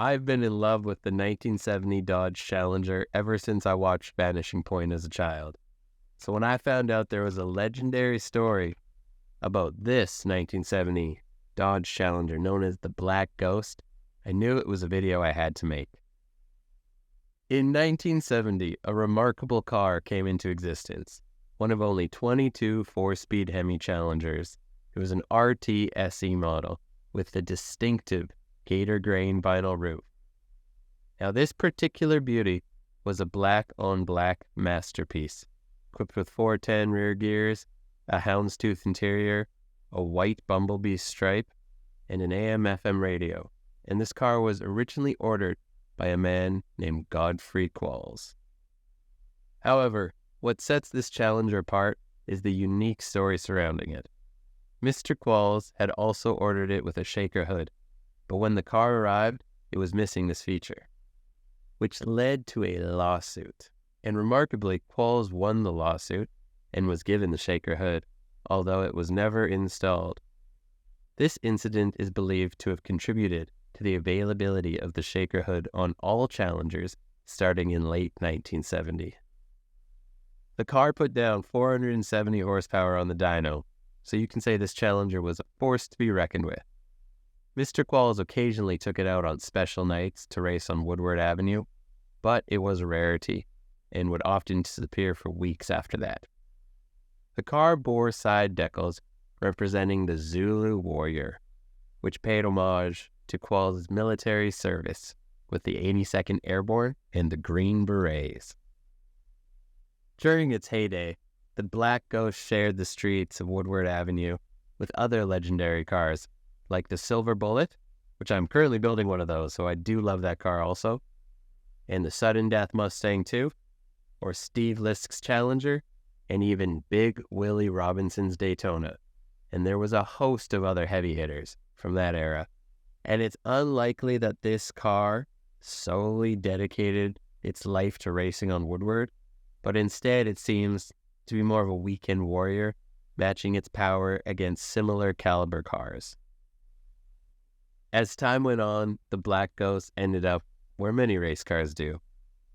I've been in love with the 1970 Dodge Challenger ever since I watched Vanishing Point as a child. So when I found out there was a legendary story about this 1970 Dodge Challenger known as the Black Ghost, I knew it was a video I had to make. In 1970, a remarkable car came into existence, one of only 22 four-speed Hemi Challengers. It was an RT SE model with the distinctive gator grain vinyl roof. Now this particular beauty was a black-on-black masterpiece, equipped with 410 rear gears, a houndstooth interior, a white bumblebee stripe, and an AM/FM radio. And this car was originally ordered by a man named Godfrey Qualls. However, what sets this Challenger apart is the unique story surrounding it. Mr. Qualls had also ordered it with a shaker hood, but when the car arrived, it was missing this feature, which led to a lawsuit. And remarkably, Qualls won the lawsuit and was given the shaker hood, although it was never installed. This incident is believed to have contributed to the availability of the shaker hood on all Challengers starting in late 1970. The car put down 470 horsepower on the dyno, so you can say this Challenger was a force to be reckoned with. Mr. Qualls occasionally took it out on special nights to race on Woodward Avenue, but it was a rarity and would often disappear for weeks after that. The car bore side decals representing the Zulu warrior, which paid homage to Qualls' military service with the 82nd Airborne and the Green Berets. During its heyday, the Black Ghost shared the streets of Woodward Avenue with other legendary cars, like the Silver Bullet, which I'm currently building one of those, so I do love that car also, and the Sudden Death Mustang 2, or Steve Lisk's Challenger, and even Big Willie Robinson's Daytona. And there was a host of other heavy hitters from that era. And it's unlikely that this car solely dedicated its life to racing on Woodward, but instead it seems to be more of a weekend warrior, matching its power against similar caliber cars. As time went on, the Black Ghost ended up where many race cars do,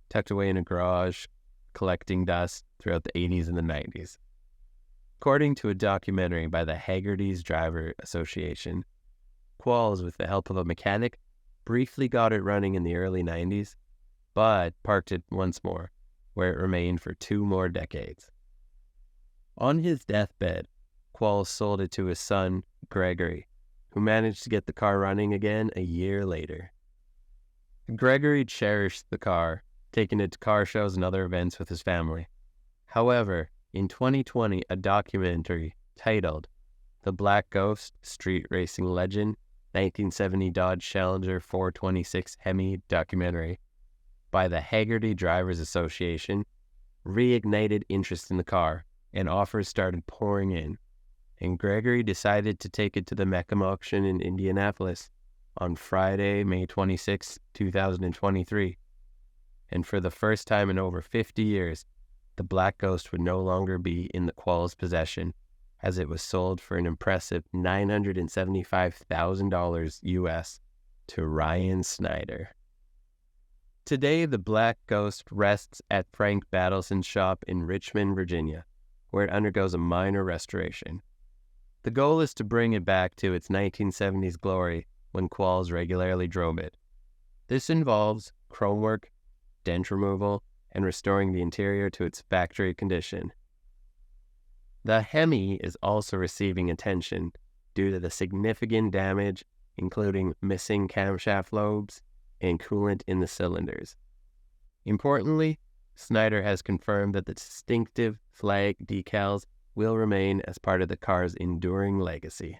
tucked away in a garage, collecting dust throughout the 80s and the 90s. According to a documentary by the Haggerty's Driver Association, Qualls, with the help of a mechanic, briefly got it running in the early 90s, but parked it once more, where it remained for 2 more decades. On his deathbed, Qualls sold it to his son, Gregory, who managed to get the car running again a year later. Gregory cherished the car, taking it to car shows and other events with his family. However, in 2020, a documentary titled The Black Ghost, Street Racing Legend, 1970 Dodge Challenger 426 Hemi documentary by the Haggerty Drivers Association reignited interest in the car, and offers started pouring in. And Gregory decided to take it to the Meckham auction in Indianapolis on Friday, May 26, 2023. And for the first time in over 50 years, the Black Ghost would no longer be in the Qualls' possession, as it was sold for an impressive $975,000 US to Ryan Snyder. Today, the Black Ghost rests at Frank Battleson's shop in Richmond, Virginia, where it undergoes a minor restoration. The goal is to bring it back to its 1970s glory when Qualls regularly drove it. This involves chrome work, dent removal, and restoring the interior to its factory condition. The Hemi is also receiving attention due to the significant damage, including missing camshaft lobes and coolant in the cylinders. Importantly, Snyder has confirmed that the distinctive flag decals will remain as part of the car's enduring legacy.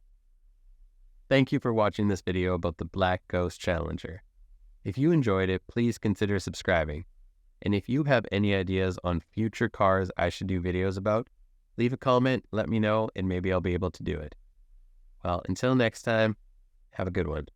Thank you for watching this video about the Black Ghost Challenger. If you enjoyed it, please consider subscribing. And if you have any ideas on future cars I should do videos about, leave a comment, let me know, and maybe I'll be able to do it. Well, until next time, have a good one.